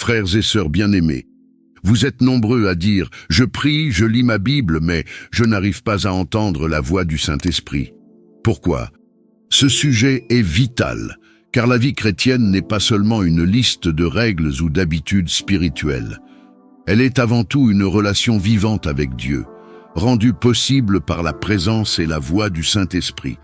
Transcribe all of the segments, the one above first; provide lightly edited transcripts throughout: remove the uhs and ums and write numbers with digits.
Frères et sœurs bien-aimés, vous êtes nombreux à dire « Je prie, je lis ma Bible, mais je n'arrive pas à entendre la voix du Saint-Esprit ». Pourquoi? Ce sujet est vital, car la vie chrétienne n'est pas seulement une liste de règles ou d'habitudes spirituelles. Elle est avant tout une relation vivante avec Dieu, rendue possible par la présence et la voix du Saint-Esprit.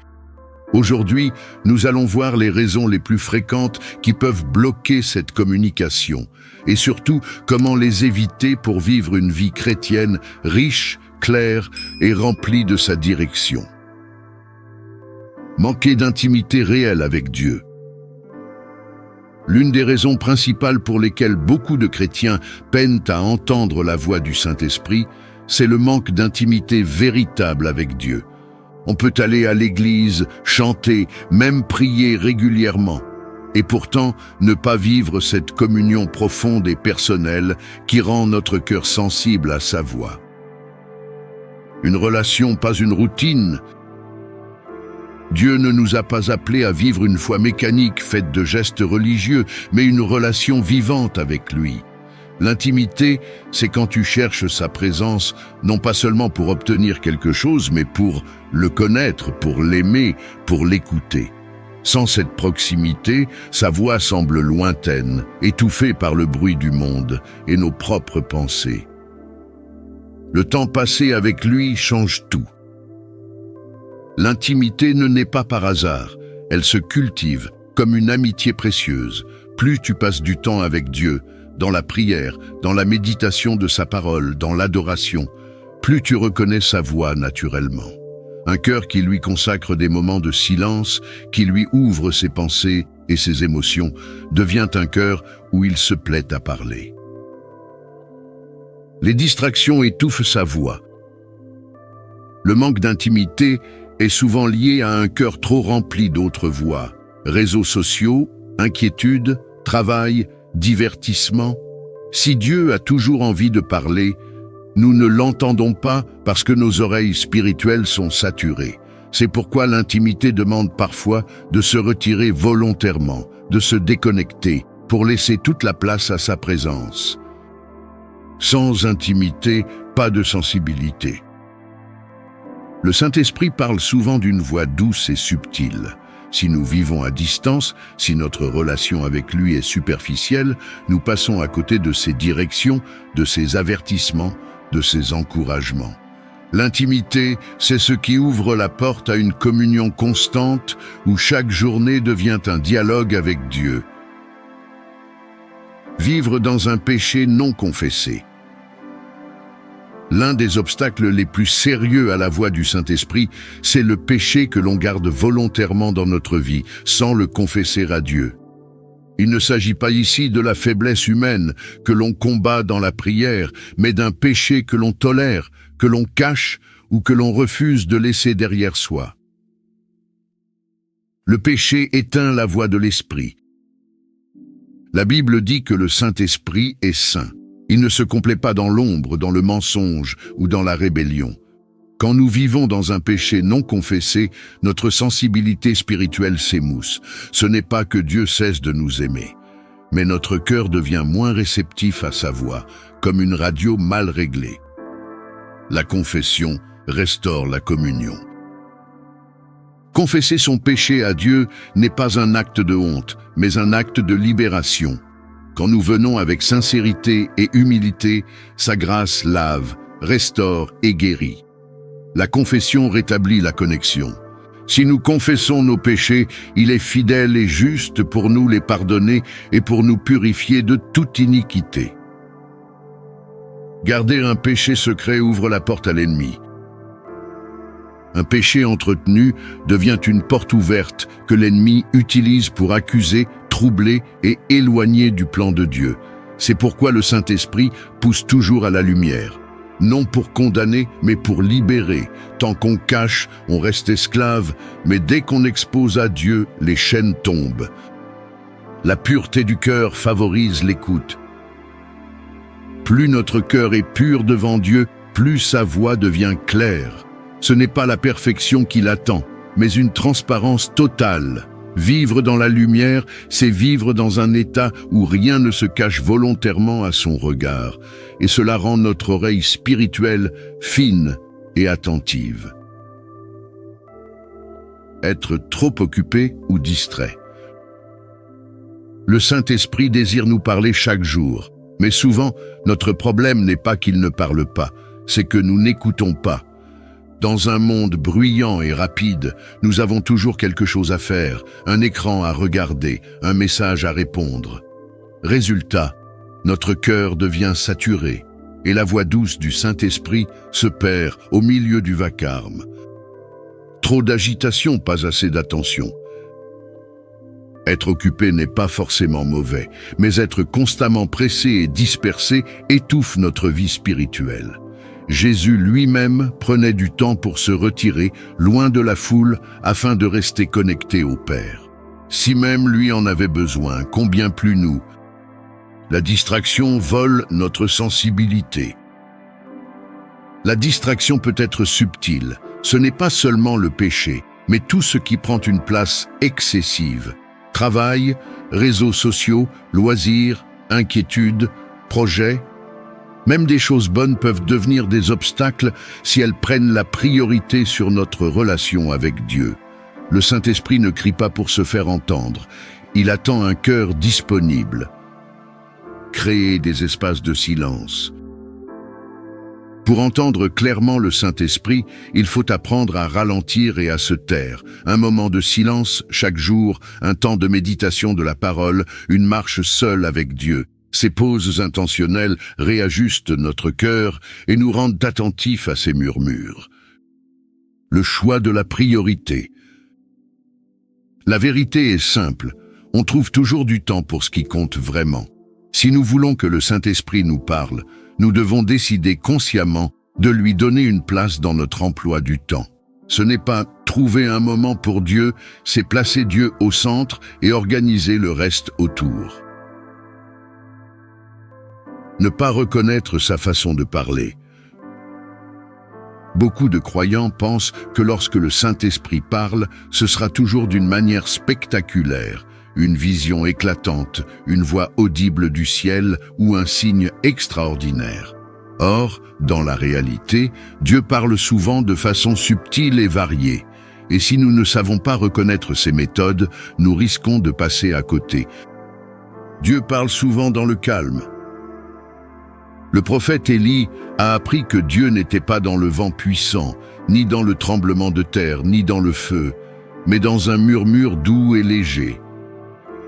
Aujourd'hui, nous allons voir les raisons les plus fréquentes qui peuvent bloquer cette communication et surtout comment les éviter pour vivre une vie chrétienne riche, claire et remplie de sa direction. Manquer d'intimité réelle avec Dieu. L'une des raisons principales pour lesquelles beaucoup de chrétiens peinent à entendre la voix du Saint-Esprit, c'est le manque d'intimité véritable avec Dieu. On peut aller à l'église, chanter, même prier régulièrement, et pourtant ne pas vivre cette communion profonde et personnelle qui rend notre cœur sensible à sa voix. Une relation, pas une routine. Dieu ne nous a pas appelés à vivre une foi mécanique faite de gestes religieux, mais une relation vivante avec lui. L'intimité, c'est quand tu cherches sa présence, non pas seulement pour obtenir quelque chose, mais pour le connaître, pour l'aimer, pour l'écouter. Sans cette proximité, sa voix semble lointaine, étouffée par le bruit du monde et nos propres pensées. Le temps passé avec lui change tout. L'intimité ne naît pas par hasard, elle se cultive comme une amitié précieuse. Plus tu passes du temps avec Dieu, dans la prière, dans la méditation de sa parole, dans l'adoration, plus tu reconnais sa voix naturellement. Un cœur qui lui consacre des moments de silence, qui lui ouvre ses pensées et ses émotions, devient un cœur où il se plaît à parler. Les distractions étouffent sa voix. Le manque d'intimité est souvent lié à un cœur trop rempli d'autres voix. Réseaux sociaux, inquiétudes, travail, divertissement. Si Dieu a toujours envie de parler, nous ne l'entendons pas parce que nos oreilles spirituelles sont saturées. C'est pourquoi l'intimité demande parfois de se retirer volontairement, de se déconnecter, pour laisser toute la place à sa présence. Sans intimité, pas de sensibilité. Le Saint-Esprit parle souvent d'une voix douce et subtile. Si nous vivons à distance, si notre relation avec lui est superficielle, nous passons à côté de ses directions, de ses avertissements, de ses encouragements. L'intimité, c'est ce qui ouvre la porte à une communion constante où chaque journée devient un dialogue avec Dieu. Vivre dans un péché non confessé. L'un des obstacles les plus sérieux à la voix du Saint-Esprit, c'est le péché que l'on garde volontairement dans notre vie, sans le confesser à Dieu. Il ne s'agit pas ici de la faiblesse humaine que l'on combat dans la prière, mais d'un péché que l'on tolère, que l'on cache ou que l'on refuse de laisser derrière soi. Le péché éteint la voix de l'Esprit. La Bible dit que le Saint-Esprit est saint. Il ne se complaît pas dans l'ombre, dans le mensonge ou dans la rébellion. Quand nous vivons dans un péché non confessé, notre sensibilité spirituelle s'émousse. Ce n'est pas que Dieu cesse de nous aimer, mais notre cœur devient moins réceptif à sa voix, comme une radio mal réglée. La confession restaure la communion. Confesser son péché à Dieu n'est pas un acte de honte, mais un acte de libération. Quand nous venons avec sincérité et humilité, sa grâce lave, restaure et guérit. La confession rétablit la connexion. Si nous confessons nos péchés, il est fidèle et juste pour nous les pardonner et pour nous purifier de toute iniquité. Garder un péché secret ouvre la porte à l'ennemi. Un péché entretenu devient une porte ouverte que l'ennemi utilise pour accuser, troubler et éloigner du plan de Dieu. C'est pourquoi le Saint-Esprit pousse toujours à la lumière. Non pour condamner, mais pour libérer. Tant qu'on cache, on reste esclave, mais dès qu'on expose à Dieu, les chaînes tombent. La pureté du cœur favorise l'écoute. Plus notre cœur est pur devant Dieu, plus sa voix devient claire. Ce n'est pas la perfection qui l'attend, mais une transparence totale. Vivre dans la lumière, c'est vivre dans un état où rien ne se cache volontairement à son regard, et cela rend notre oreille spirituelle fine et attentive. Être trop occupé ou distrait. Le Saint-Esprit désire nous parler chaque jour, mais souvent, notre problème n'est pas qu'il ne parle pas, c'est que nous n'écoutons pas. Dans un monde bruyant et rapide, nous avons toujours quelque chose à faire, un écran à regarder, un message à répondre. Résultat, notre cœur devient saturé et la voix douce du Saint-Esprit se perd au milieu du vacarme. Trop d'agitation, pas assez d'attention. Être occupé n'est pas forcément mauvais, mais être constamment pressé et dispersé étouffe notre vie spirituelle. Jésus lui-même prenait du temps pour se retirer, loin de la foule, afin de rester connecté au Père. Si même lui en avait besoin, combien plus nous? La distraction vole notre sensibilité. La distraction peut être subtile. Ce n'est pas seulement le péché, mais tout ce qui prend une place excessive. Travail, réseaux sociaux, loisirs, inquiétudes, projets. Même des choses bonnes peuvent devenir des obstacles si elles prennent la priorité sur notre relation avec Dieu. Le Saint-Esprit ne crie pas pour se faire entendre. Il attend un cœur disponible. Créer des espaces de silence. Pour entendre clairement le Saint-Esprit, il faut apprendre à ralentir et à se taire. Un moment de silence chaque jour, un temps de méditation de la parole, une marche seule avec Dieu. Ces pauses intentionnelles réajustent notre cœur et nous rendent attentifs à ses murmures. Le choix de la priorité. La vérité est simple, on trouve toujours du temps pour ce qui compte vraiment. Si nous voulons que le Saint-Esprit nous parle, nous devons décider consciemment de lui donner une place dans notre emploi du temps. Ce n'est pas trouver un moment pour Dieu, c'est placer Dieu au centre et organiser le reste autour. Ne pas reconnaître sa façon de parler. Beaucoup de croyants pensent que lorsque le Saint-Esprit parle, ce sera toujours d'une manière spectaculaire, une vision éclatante, une voix audible du ciel ou un signe extraordinaire. Or, dans la réalité, Dieu parle souvent de façon subtile et variée. Et si nous ne savons pas reconnaître ces méthodes, nous risquons de passer à côté. Dieu parle souvent dans le calme. Le prophète Élie a appris que Dieu n'était pas dans le vent puissant, ni dans le tremblement de terre, ni dans le feu, mais dans un murmure doux et léger.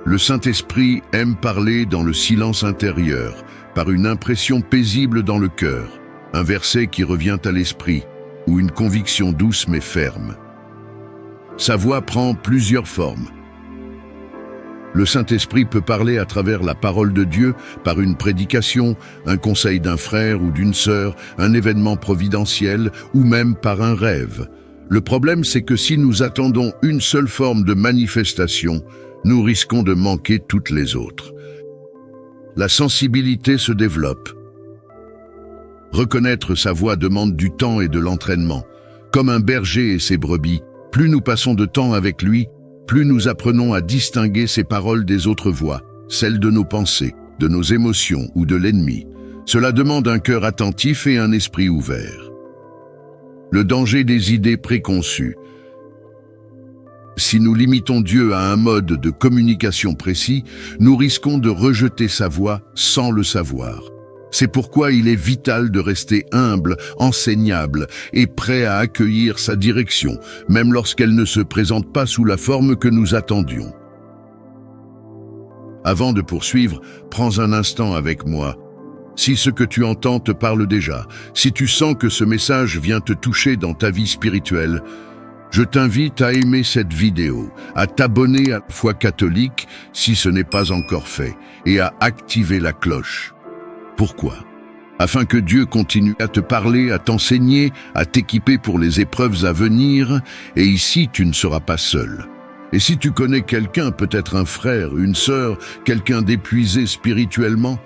Le Saint-Esprit aime parler dans le silence intérieur, par une impression paisible dans le cœur, un verset qui revient à l'esprit, ou une conviction douce mais ferme. Sa voix prend plusieurs formes. Le Saint-Esprit peut parler à travers la parole de Dieu, par une prédication, un conseil d'un frère ou d'une sœur, un événement providentiel ou même par un rêve. Le problème, c'est que si nous attendons une seule forme de manifestation, nous risquons de manquer toutes les autres. La sensibilité se développe. Reconnaître sa voix demande du temps et de l'entraînement. Comme un berger et ses brebis, plus nous passons de temps avec lui, plus nous apprenons à distinguer ses paroles des autres voix, celles de nos pensées, de nos émotions ou de l'ennemi. Cela demande un cœur attentif et un esprit ouvert. Le danger des idées préconçues. Si nous limitons Dieu à un mode de communication précis, nous risquons de rejeter sa voix sans le savoir. C'est pourquoi il est vital de rester humble, enseignable et prêt à accueillir sa direction, même lorsqu'elle ne se présente pas sous la forme que nous attendions. Avant de poursuivre, prends un instant avec moi. Si ce que tu entends te parle déjà, si tu sens que ce message vient te toucher dans ta vie spirituelle, je t'invite à aimer cette vidéo, à t'abonner à la foi catholique si ce n'est pas encore fait, et à activer la cloche. Pourquoi? Afin que Dieu continue à te parler, à t'enseigner, à t'équiper pour les épreuves à venir, et ici tu ne seras pas seul. Et si tu connais quelqu'un, peut-être un frère, une sœur, quelqu'un d'épuisé spirituellement,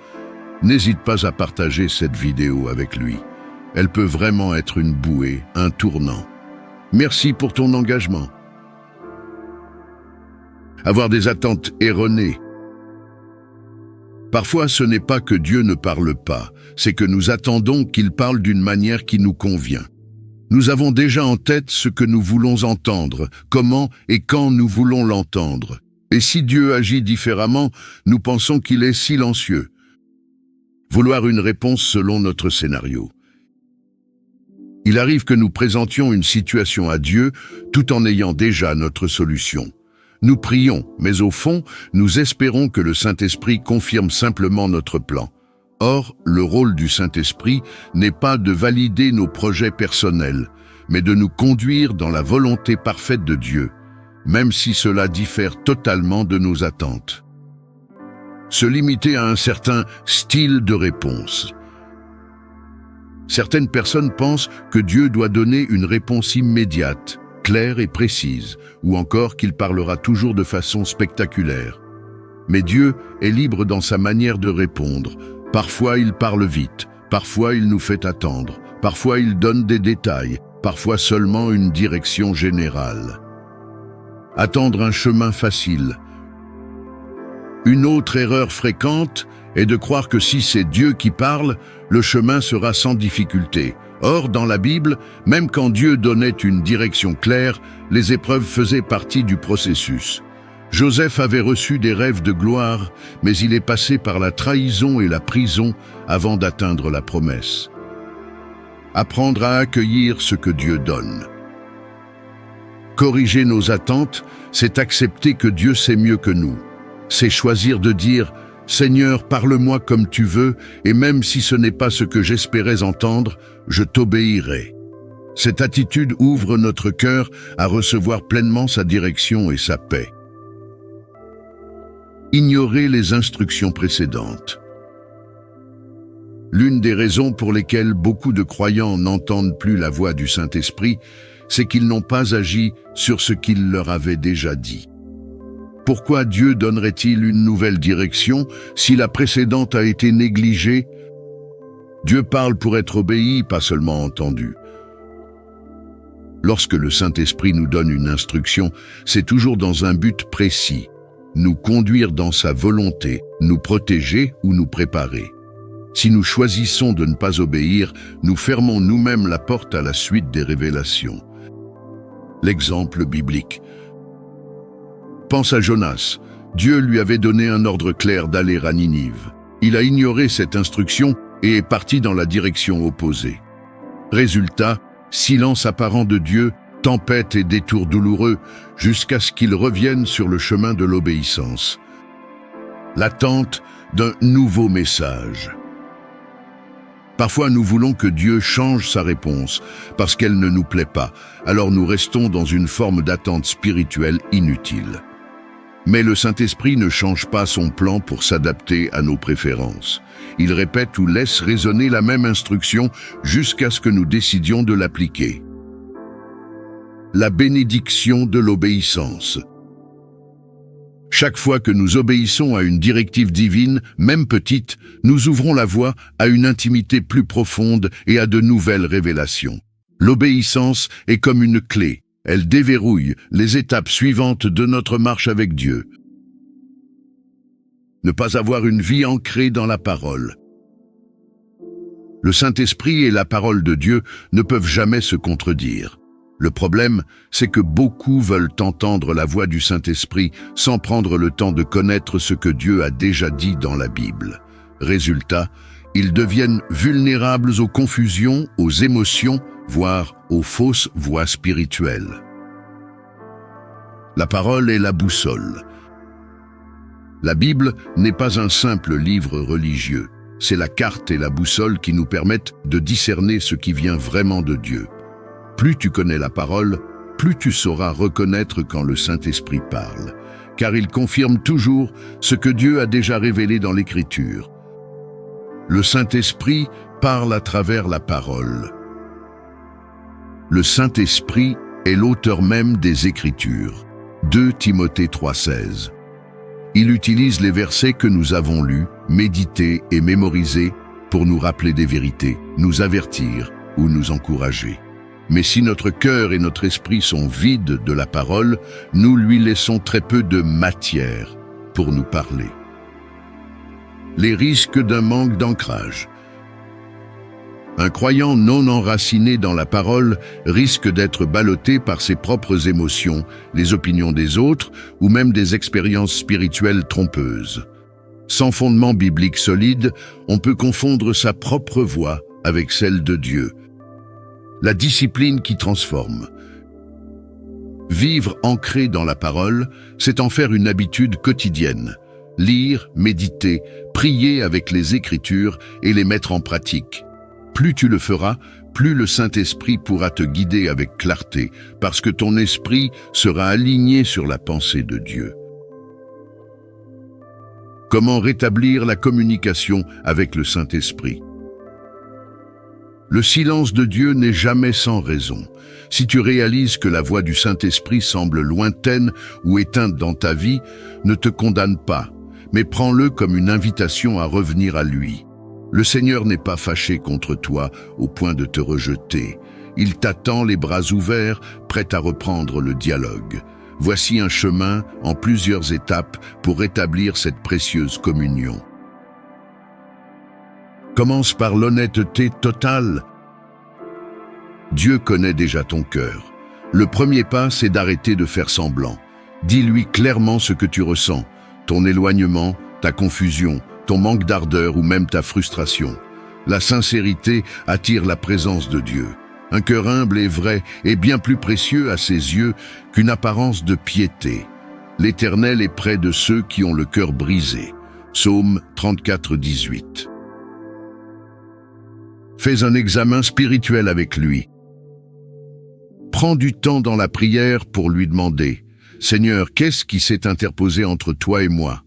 n'hésite pas à partager cette vidéo avec lui. Elle peut vraiment être une bouée, un tournant. Merci pour ton engagement. avoir des attentes erronées. Parfois, ce n'est pas que Dieu ne parle pas, c'est que nous attendons qu'il parle d'une manière qui nous convient. Nous avons déjà en tête ce que nous voulons entendre, comment et quand nous voulons l'entendre. Et si Dieu agit différemment, nous pensons qu'il est silencieux. Vouloir une réponse selon notre scénario. Il arrive que nous présentions une situation à Dieu tout en ayant déjà notre solution. Nous prions, mais au fond, nous espérons que le Saint-Esprit confirme simplement notre plan. Or, le rôle du Saint-Esprit n'est pas de valider nos projets personnels, mais de nous conduire dans la volonté parfaite de Dieu, même si cela diffère totalement de nos attentes. Se limiter à un certain style de réponse. Certaines personnes pensent que Dieu doit donner une réponse immédiate, claire et précise, ou encore qu'il parlera toujours de façon spectaculaire. Mais Dieu est libre dans sa manière de répondre. Parfois il parle vite, parfois il nous fait attendre, parfois il donne des détails, parfois seulement une direction générale. Attendre un chemin facile. Une autre erreur fréquente est de croire que si c'est Dieu qui parle, le chemin sera sans difficulté. Or, dans la Bible, même quand Dieu donnait une direction claire, les épreuves faisaient partie du processus. Joseph avait reçu des rêves de gloire, mais il est passé par la trahison et la prison avant d'atteindre la promesse. Apprendre à accueillir ce que Dieu donne. Corriger nos attentes, c'est accepter que Dieu sait mieux que nous. C'est choisir de dire « Seigneur, parle-moi comme tu veux, et même si ce n'est pas ce que j'espérais entendre, je t'obéirai. » Cette attitude ouvre notre cœur à recevoir pleinement sa direction et sa paix. Ignorer les instructions précédentes. L'une des raisons pour lesquelles beaucoup de croyants n'entendent plus la voix du Saint-Esprit, c'est qu'ils n'ont pas agi sur ce qu'il leur avait déjà dit. Pourquoi Dieu donnerait-il une nouvelle direction si la précédente a été négligée? Dieu parle pour être obéi, pas seulement entendu. Lorsque le Saint-Esprit nous donne une instruction, c'est toujours dans un but précis, nous conduire dans sa volonté, nous protéger ou nous préparer. Si nous choisissons de ne pas obéir, nous fermons nous-mêmes la porte à la suite des révélations. L'exemple biblique. Pense à Jonas. Dieu lui avait donné un ordre clair d'aller à Ninive. Il a ignoré cette instruction et est parti dans la direction opposée. Résultat, silence apparent de Dieu, tempête et détours douloureux, jusqu'à ce qu'il revienne sur le chemin de l'obéissance. L'attente d'un nouveau message. Parfois nous voulons que Dieu change sa réponse, parce qu'elle ne nous plaît pas, alors nous restons dans une forme d'attente spirituelle inutile. Mais le Saint-Esprit ne change pas son plan pour s'adapter à nos préférences. Il répète ou laisse résonner la même instruction jusqu'à ce que nous décidions de l'appliquer. La bénédiction de l'obéissance. Chaque fois que nous obéissons à une directive divine, même petite, nous ouvrons la voie à une intimité plus profonde et à de nouvelles révélations. L'obéissance est comme une clé. Elle déverrouille les étapes suivantes de notre marche avec Dieu. Ne pas avoir une vie ancrée dans la parole. Le Saint-Esprit et la parole de Dieu ne peuvent jamais se contredire. Le problème, c'est que beaucoup veulent entendre la voix du Saint-Esprit sans prendre le temps de connaître ce que Dieu a déjà dit dans la Bible. Résultat, ils deviennent vulnérables aux confusions, aux émotions, voire aux fausses voies spirituelles. La parole est la boussole. La Bible n'est pas un simple livre religieux. C'est la carte et la boussole qui nous permettent de discerner ce qui vient vraiment de Dieu. Plus tu connais la parole, plus tu sauras reconnaître quand le Saint-Esprit parle, car il confirme toujours ce que Dieu a déjà révélé dans l'Écriture. Le Saint-Esprit parle à travers la parole. Le Saint-Esprit est l'auteur même des Écritures. 2 Timothée 3,16. Il utilise les versets que nous avons lus, médités et mémorisés pour nous rappeler des vérités, nous avertir ou nous encourager. Mais si notre cœur et notre esprit sont vides de la parole, nous lui laissons très peu de matière pour nous parler. Les risques d'un manque d'ancrage. Un croyant non enraciné dans la parole risque d'être ballotté par ses propres émotions, les opinions des autres ou même des expériences spirituelles trompeuses. Sans fondement biblique solide, on peut confondre sa propre voix avec celle de Dieu. La discipline qui transforme. Vivre ancré dans la parole, c'est en faire une habitude quotidienne. Lire, méditer, prier avec les Écritures et les mettre en pratique. Plus tu le feras, plus le Saint-Esprit pourra te guider avec clarté, parce que ton esprit sera aligné sur la pensée de Dieu. Comment rétablir la communication avec le Saint-Esprit? Le silence de Dieu n'est jamais sans raison. Si tu réalises que la voix du Saint-Esprit semble lointaine ou éteinte dans ta vie, ne te condamne pas, mais prends-le comme une invitation à revenir à lui. Le Seigneur n'est pas fâché contre toi au point de te rejeter. Il t'attend les bras ouverts, prêt à reprendre le dialogue. Voici un chemin en plusieurs étapes pour rétablir cette précieuse communion. Commence par l'honnêteté totale. Dieu connaît déjà ton cœur. Le premier pas, c'est d'arrêter de faire semblant. Dis-lui clairement ce que tu ressens, ton éloignement, ta confusion, ton manque d'ardeur ou même ta frustration. La sincérité attire la présence de Dieu. Un cœur humble et vrai est bien plus précieux à ses yeux qu'une apparence de piété. L'Éternel est près de ceux qui ont le cœur brisé. Psaume 34, 18. Fais un examen spirituel avec lui. Prends du temps dans la prière pour lui demander « Seigneur, qu'est-ce qui s'est interposé entre toi et moi ?»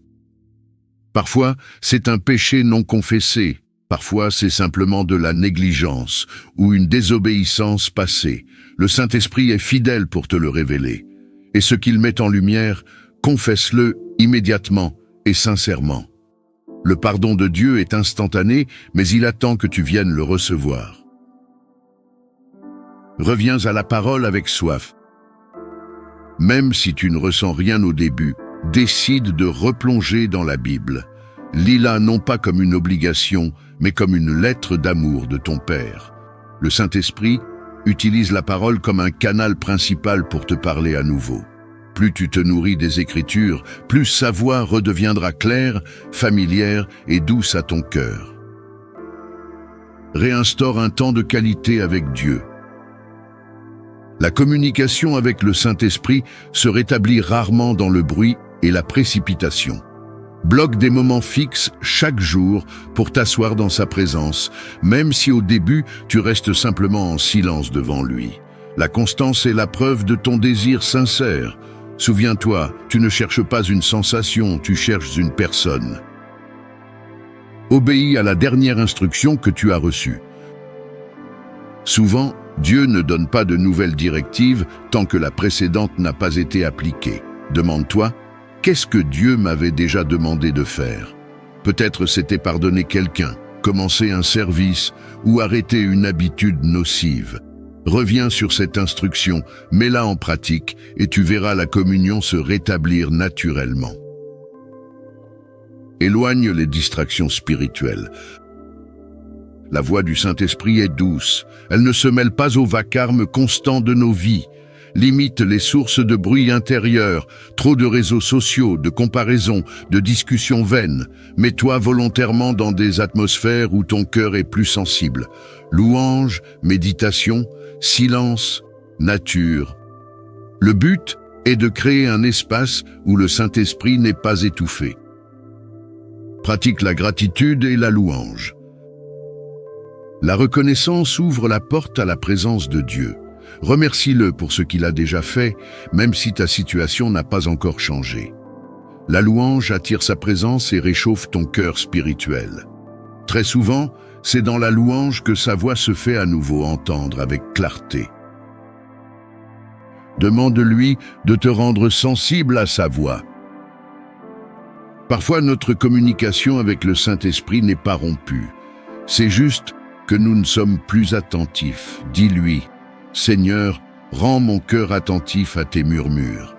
Parfois, c'est un péché non confessé. Parfois, c'est simplement de la négligence ou une désobéissance passée. Le Saint-Esprit est fidèle pour te le révéler. Et ce qu'il met en lumière, confesse-le immédiatement et sincèrement. Le pardon de Dieu est instantané, mais il attend que tu viennes le recevoir. Reviens à la parole avec soif. Même si tu ne ressens rien au début, décide de replonger dans la Bible. Lis-la non pas comme une obligation, mais comme une lettre d'amour de ton Père. Le Saint-Esprit utilise la parole comme un canal principal pour te parler à nouveau. Plus tu te nourris des Écritures, plus sa voix redeviendra claire, familière et douce à ton cœur. Réinstaure un temps de qualité avec Dieu. La communication avec le Saint-Esprit se rétablit rarement dans le bruit et la précipitation. Bloque des moments fixes chaque jour pour t'asseoir dans sa présence, même si au début tu restes simplement en silence devant lui. La constance est la preuve de ton désir sincère. Souviens-toi, tu ne cherches pas une sensation, tu cherches une personne. Obéis à la dernière instruction que tu as reçue. Souvent, Dieu ne donne pas de nouvelles directives tant que la précédente n'a pas été appliquée. Demande-toi, qu'est-ce que Dieu m'avait déjà demandé de faire? Peut-être c'était pardonner quelqu'un, commencer un service ou arrêter une habitude nocive. Reviens sur cette instruction, mets-la en pratique et tu verras la communion se rétablir naturellement. Éloigne les distractions spirituelles. La voix du Saint-Esprit est douce, elle ne se mêle pas au vacarme constant de nos vies. Limite les sources de bruit intérieur, trop de réseaux sociaux, de comparaisons, de discussions vaines. Mets-toi volontairement dans des atmosphères où ton cœur est plus sensible. Louange, méditation, silence, nature. Le but est de créer un espace où le Saint-Esprit n'est pas étouffé. Pratique la gratitude et la louange. La reconnaissance ouvre la porte à la présence de Dieu. Remercie-le pour ce qu'il a déjà fait, même si ta situation n'a pas encore changé. La louange attire sa présence et réchauffe ton cœur spirituel. Très souvent, c'est dans la louange que sa voix se fait à nouveau entendre avec clarté. Demande-lui de te rendre sensible à sa voix. Parfois, notre communication avec le Saint-Esprit n'est pas rompue. C'est juste que nous ne sommes plus attentifs. Dis-lui, « Seigneur, rends mon cœur attentif à tes murmures.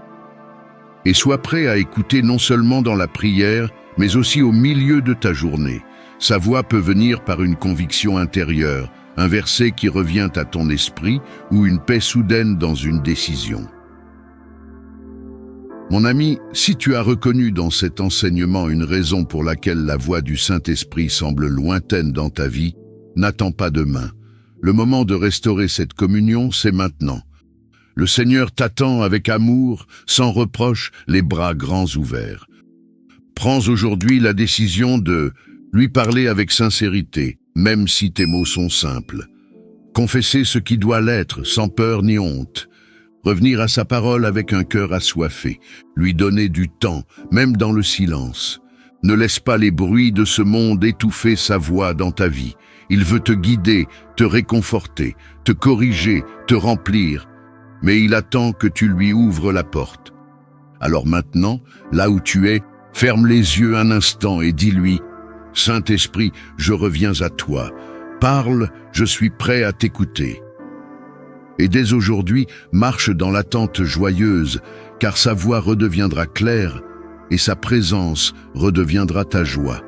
Et sois prêt à écouter non seulement dans la prière, mais aussi au milieu de ta journée. Sa voix peut venir par une conviction intérieure, un verset qui revient à ton esprit ou une paix soudaine dans une décision. Mon ami, si tu as reconnu dans cet enseignement une raison pour laquelle la voix du Saint-Esprit semble lointaine dans ta vie, n'attends pas demain. Le moment de restaurer cette communion, c'est maintenant. Le Seigneur t'attend avec amour, sans reproche, les bras grands ouverts. Prends aujourd'hui la décision de lui parler avec sincérité, même si tes mots sont simples. Confesser ce qui doit l'être, sans peur ni honte. Revenir à sa parole avec un cœur assoiffé, lui donner du temps, même dans le silence. Ne laisse pas les bruits de ce monde étouffer sa voix dans ta vie. Il veut te guider, te réconforter, te corriger, te remplir. Mais il attend que tu lui ouvres la porte. Alors maintenant, là où tu es, ferme les yeux un instant et dis-lui « Saint-Esprit, je reviens à toi. Parle, je suis prêt à t'écouter. » Et dès aujourd'hui, marche dans l'attente joyeuse, car sa voix redeviendra claire et sa présence redeviendra ta joie.